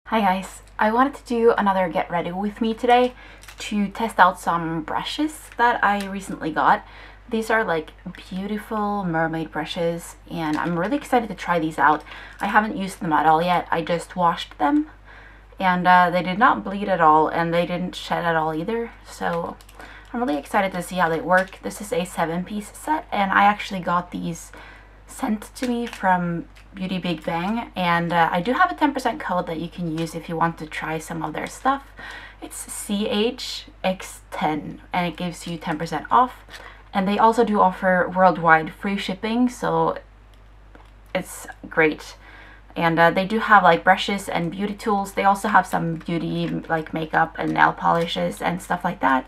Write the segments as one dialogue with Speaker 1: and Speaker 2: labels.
Speaker 1: Hi guys, I wanted to do another get ready with me today to test out some brushes that I recently got. These are like beautiful mermaid brushes and I'm really excited to try these out. I haven't used them at all yet, I just washed them and they did not bleed at all and they didn't shed at all either. So I'm really excited to see how they work. This is a 7-piece set and I actually got these sent to me from BeautyBigBang, and I do have a 10% code that you can use if you want to try some of their stuff. It's CHX10 and it gives you 10% off, and they also do offer worldwide free shipping, so it's great. And they do have like brushes and beauty tools. They also have some beauty like makeup and nail polishes and stuff like that,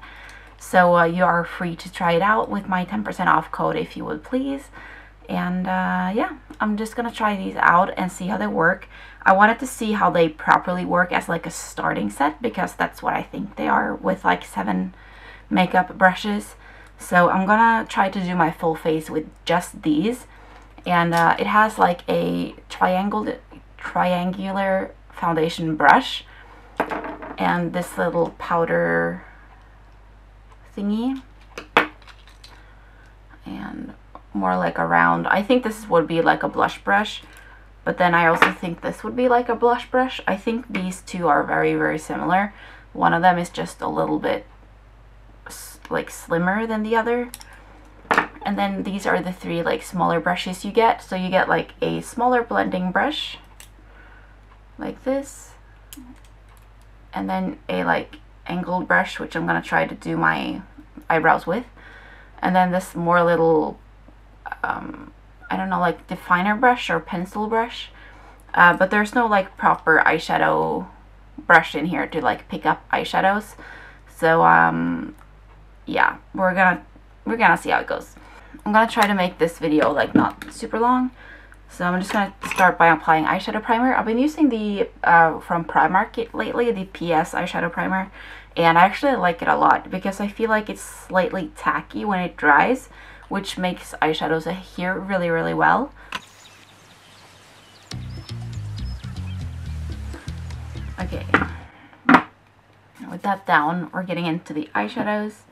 Speaker 1: so you are free to try it out with my 10% off code if you would please. And yeah, I'm just gonna try these out and see how they work. I wanted to see how they properly work as like a starting set, because that's what I think they are with like 7 makeup brushes. So I'm gonna try to do my full face with just these. And it has like a triangular foundation brush and this little powder thingy, and more like a round. I think this would be like a blush brush, but then I also think this would be like a blush brush. I think these two are very similar. One of them is just a little bit like slimmer than the other. And then these are the 3 like smaller brushes you get. So you get like a smaller blending brush like this, and then a like angled brush, which I'm gonna try to do my eyebrows with, and then this more little I don't know, like definer brush or pencil brush, but there's no like proper eyeshadow brush in here to like pick up eyeshadows. So yeah, we're gonna see how it goes. I'm gonna try to make this video like not super long, so I'm just gonna start by applying eyeshadow primer. I've been using the from Primark lately, the PS eyeshadow primer, and I actually like it a lot because I feel like it's slightly tacky when it dries, which makes eyeshadows adhere really well. Okay, with that down, we're getting into the eyeshadows.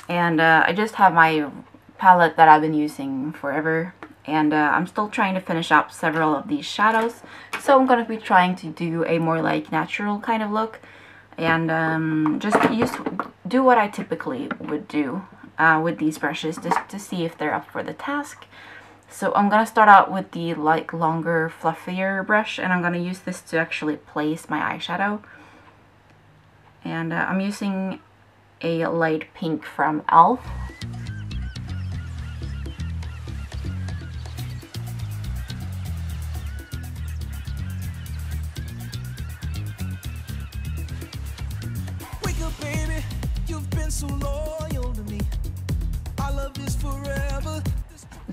Speaker 1: And I just have my palette that I've been using forever, and I'm still trying to finish up several of these shadows. So I'm going to be trying to do a more like natural kind of look, and just do what I typically would do with these brushes, just to see if they're up for the task. So I'm gonna start out with the like longer, fluffier brush, and I'm gonna use this to actually place my eyeshadow. And I'm using a light pink from e.l.f.
Speaker 2: Wake up, baby, you've been so loyal to me.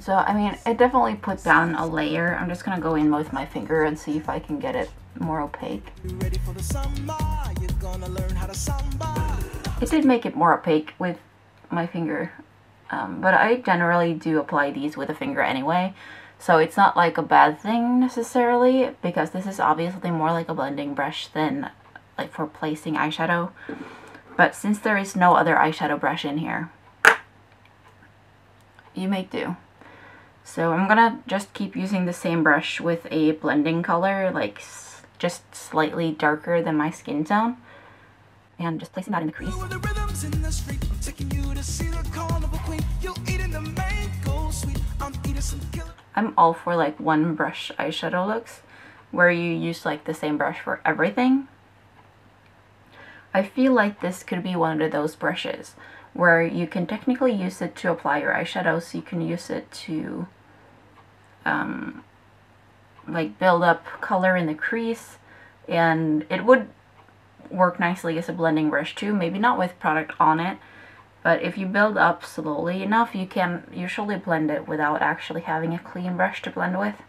Speaker 1: So I mean, it definitely put down a layer. I'm just gonna go in with my finger and see if I can get it more opaque. It did make it more opaque with my finger, but I generally do apply these with a finger anyway, so it's not like a bad thing necessarily, because this is obviously more like a blending brush than like for placing eyeshadow. But since there is no other eyeshadow brush in here, you make do. So I'm gonna just keep using the same brush with a blending color, like just slightly darker than my skin tone, and just placing that in the crease. I'm all for like one brush eyeshadow looks, where you use like the same brush for everything. I feel like this could be one of those brushes where you can technically use it to apply your eyeshadow, so you can use it to like build up color in the crease, and it would work nicely as a blending brush too, maybe not with product on it, but if you build up slowly enough, you can usually blend it without actually having a clean brush to blend with.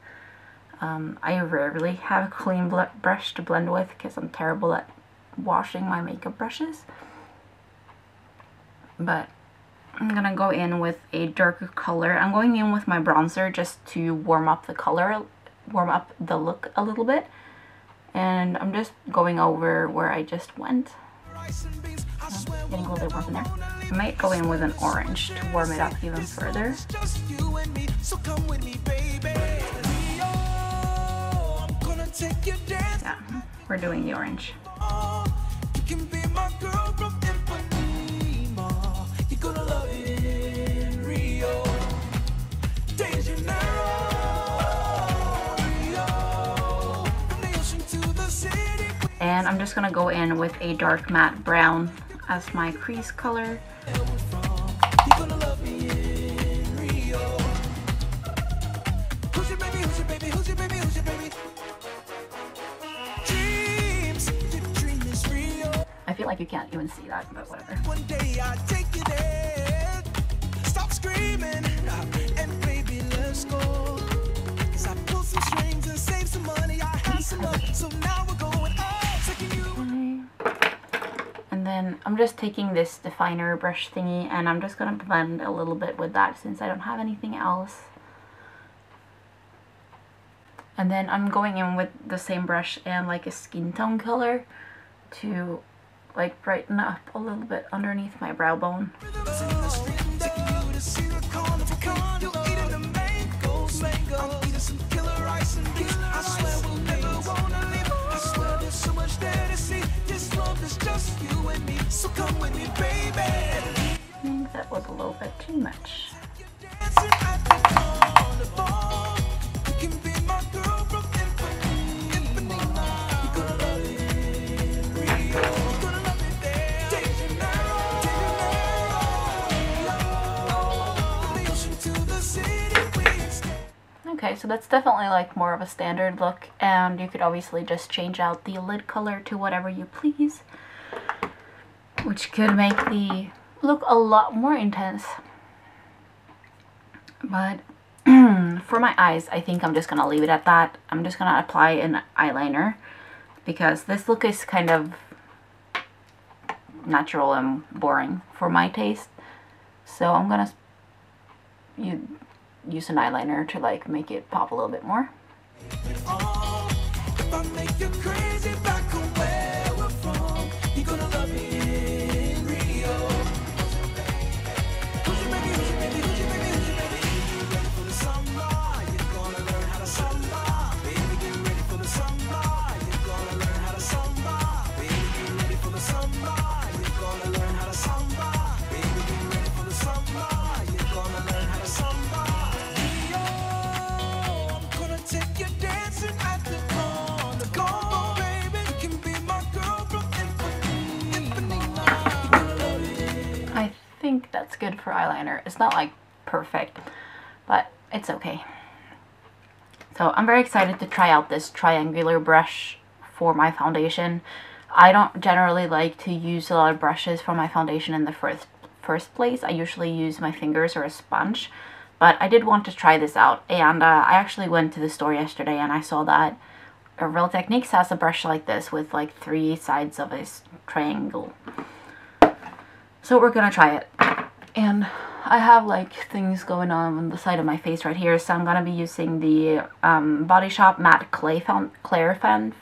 Speaker 1: I rarely have a clean brush to blend with because I'm terrible at washing my makeup brushes. But I'm gonna go in with a darker color. I'm going in with my bronzer just to warm up the color, warm up the look a little bit. And I'm just going over where I just went. Getting a little bit warm in there. I might go in with an orange to warm it up even further. Yeah, we're doing the orange. And I'm just gonna go in with a dark matte brown as my crease color. I feel like you can't even see that, but whatever. One day I take you there. Stop screaming and baby let's go. I pull some strings and save some money. I have some love, so now we're going out, taking you. And then I'm just taking this definer brush thingy and I'm just gonna blend a little bit with that since I don't have anything else. And then I'm going in with the same brush and like a skin tone color to like brighten up a little bit underneath my brow bone. I think that was a little bit too much. Okay, so that's definitely like more of a standard look, and you could obviously just change out the lid color to whatever you please, which could make the look a lot more intense. But for my eyes, I think I'm just gonna leave it at that. I'm just gonna apply an eyeliner because this look is kind of natural and boring for my taste. So I'm gonna use an eyeliner to like make it pop a little bit more. I think that's good for eyeliner. It's not like perfect, but it's okay. So I'm very excited to try out this triangular brush for my foundation. I don't generally like to use a lot of brushes for my foundation in the first place. I usually use my fingers or a sponge, but I did want to try this out, and I actually went to the store yesterday and I saw that Real Techniques has a brush like this with like 3 sides of a triangle. So we're gonna try it. And I have like things going on the side of my face right here, so I'm gonna be using the Body Shop Matte Claire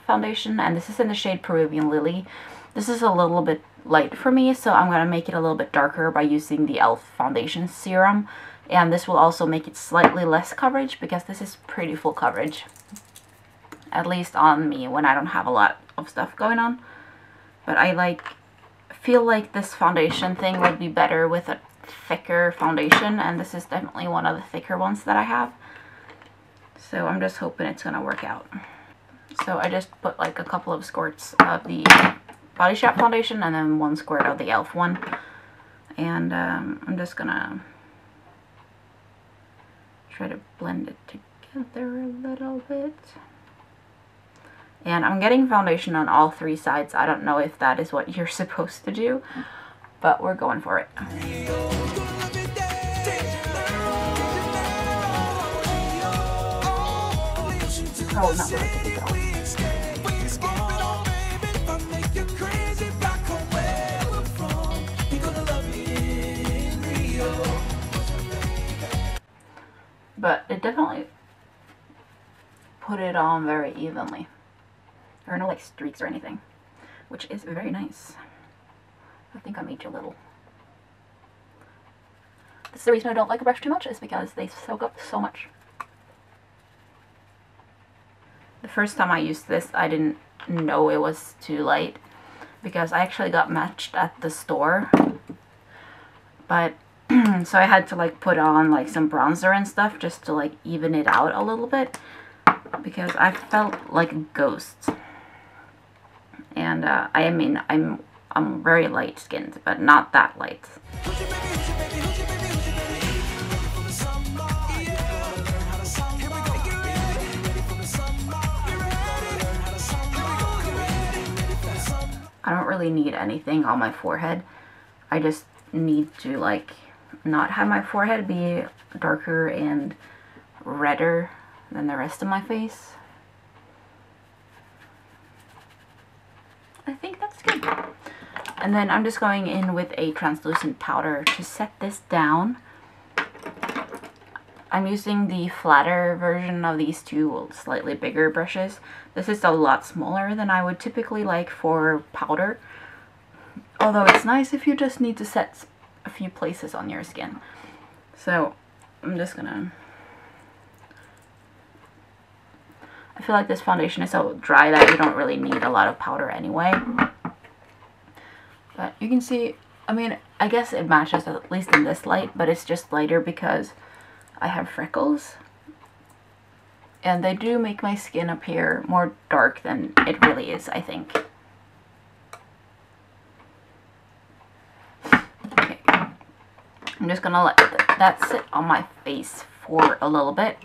Speaker 1: Foundation, and this is in the shade Peruvian Lily. This is a little bit light for me, so I'm gonna make it a little bit darker by using the e.l.f. foundation serum, and this will also make it slightly less coverage because this is pretty full coverage, at least on me when I don't have a lot of stuff going on. But I feel like this foundation thing would be better with a thicker foundation, and this is definitely one of the thicker ones that I have. So I'm just hoping it's gonna work out. So I just put like a couple of squirts of the Body Shop foundation and then 1 squirt of the e.l.f. one. And I'm just gonna try to blend it together a little bit. And I'm getting foundation on all 3 sides. I don't know if that is what you're supposed to do, but we're going for it. Oh, not really good at all. But it definitely put it on very evenly. There are no like streaks or anything, which is very nice. I think I made you a little. This is the reason I don't like a brush too much, is because they soak up so much. The first time I used this, I didn't know it was too light because I actually got matched at the store. But so I had to like put on like some bronzer and stuff just to like even it out a little bit, because I felt like a ghost. And I mean, I'm very light skinned, but not that light. I don't really need anything on my forehead. I just need to like not have my forehead be darker and redder than the rest of my face. I think that's good. And then I'm just going in with a translucent powder to set this down. I'm using the flatter version of these two slightly bigger brushes. This is a lot smaller than I would typically like for powder. Although it's nice if you just need to set a few places on your skin. So I'm just gonna... I feel like this foundation is so dry that you don't really need a lot of powder anyway. But you can see, I mean, I guess it matches at least in this light, but it's just lighter because I have freckles. And they do make my skin appear more dark than it really is, I think. Okay. I'm just gonna let that sit on my face for a little bit.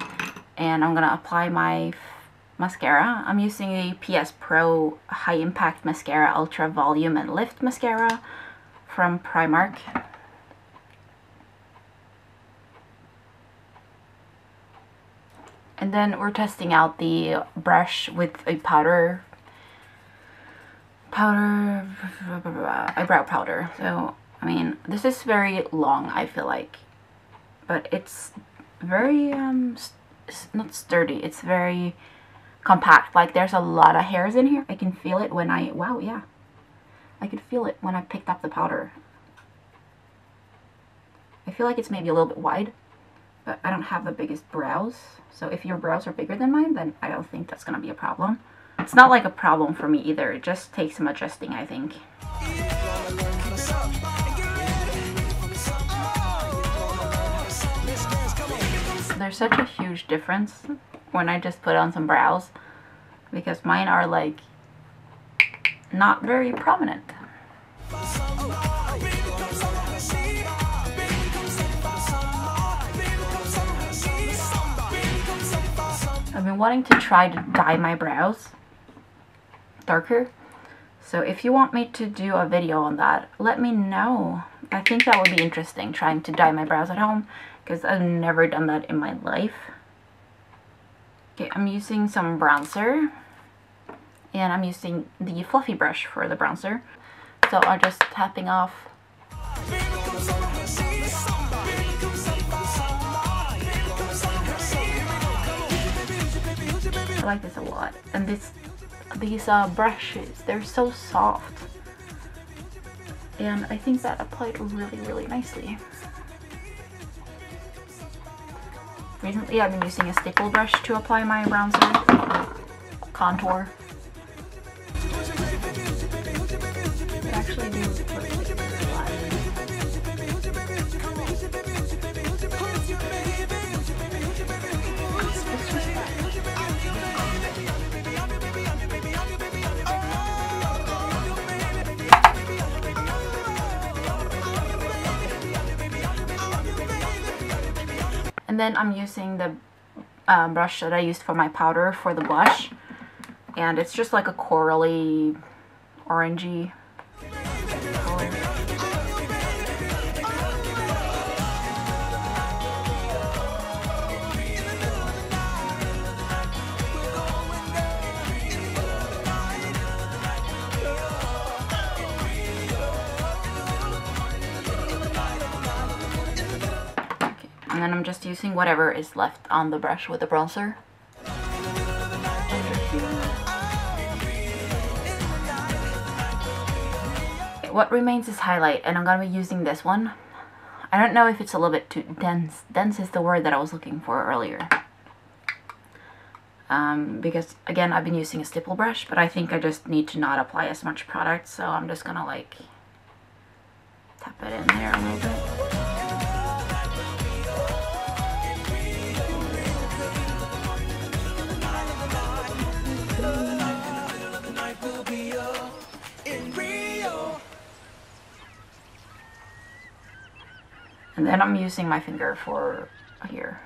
Speaker 1: And I'm gonna apply my mascara. I'm using a PS Pro High Impact Mascara Ultra Volume and Lift Mascara from Primark. And then we're testing out the brush with a eyebrow powder. So, I mean, this is very long, I feel like. But it's very, not sturdy, it's very compact. Like, there's a lot of hairs in here. I can feel it when I, wow, yeah. I could feel it when I picked up the powder. I feel like it's maybe a little bit wide, but I don't have the biggest brows. So if your brows are bigger than mine, then I don't think that's gonna be a problem. It's not like a problem for me either. It just takes some adjusting, I think. There's such a huge difference when I just put on some brows, because mine are like not very prominent. I've been wanting to try to dye my brows darker, so if you want me to do a video on that, let me know. I think that would be interesting, trying to dye my brows at home, because I've never done that in my life. Okay, I'm using some bronzer, and I'm using the fluffy brush for the bronzer. So I'm just tapping off. I like this a lot, and these brushes, they're so soft, and I think that applied really, really nicely. Recently I've been using a stipple brush to apply my bronzer contour. They actually do look like a lot. And then I'm using the brush that I used for my powder for the blush, and it's just like a corally, orangey color. And then I'm just using whatever is left on the brush with the bronzer. what remains is highlight, and I'm going to be using this one. I don't know if it's a little bit too dense. Dense is the word that I was looking for earlier. Because, again, I've been using a stipple brush, but I think I just need to not apply as much product, so I'm just going to, like, tap it in there a little bit. And then I'm using my finger for here.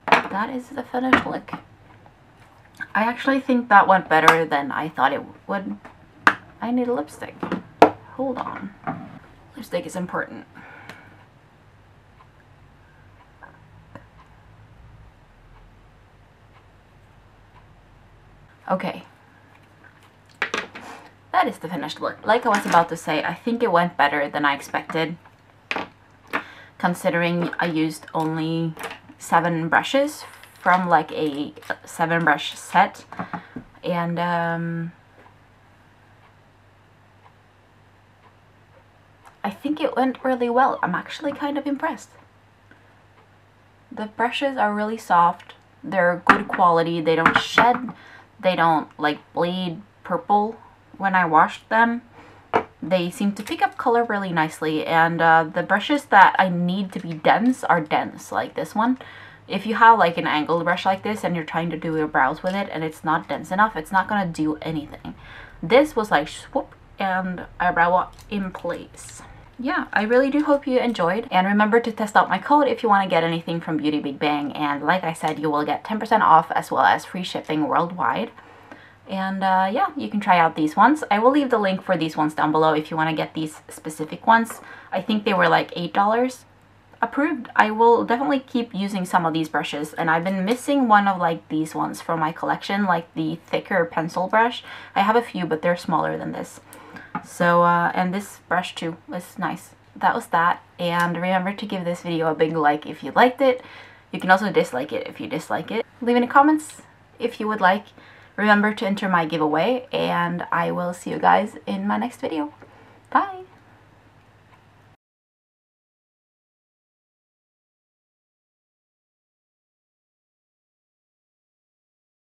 Speaker 1: That is the finished look. I actually think that went better than I thought it would. I need a lipstick. Hold on. Lipstick is important. Okay. That is the finished look. Like I was about to say, I think it went better than I expected, considering I used only 7 brushes from like a 7 brush set, and I think it went really well. I'm actually kind of impressed. The brushes are really soft, they're good quality, they don't shed, they don't like bleed purple when I washed them. They seem to pick up color really nicely, and the brushes that I need to be dense are dense, like this one. If you have like an angled brush like this and you're trying to do your brows with it and it's not dense enough, it's not gonna do anything. This was like swoop and eyebrow in place. Yeah, I really do hope you enjoyed, and remember to test out my code if you want to get anything from BeautyBigBang, and like I said, you will get 10% off as well as free shipping worldwide. And yeah, you can try out these ones. I will leave the link for these ones down below if you want to get these specific ones. I think they were like $8. Approved. I will definitely keep using some of these brushes, and I've been missing one of like these ones from my collection, like the thicker pencil brush. I have a few, but they're smaller than this. So, and this brush too is nice. That was that, and remember to give this video a big like if you liked it. You can also dislike it if you dislike it. Leave in the comments if you would like. Remember to enter my giveaway, and I will see you guys in my next video. Bye!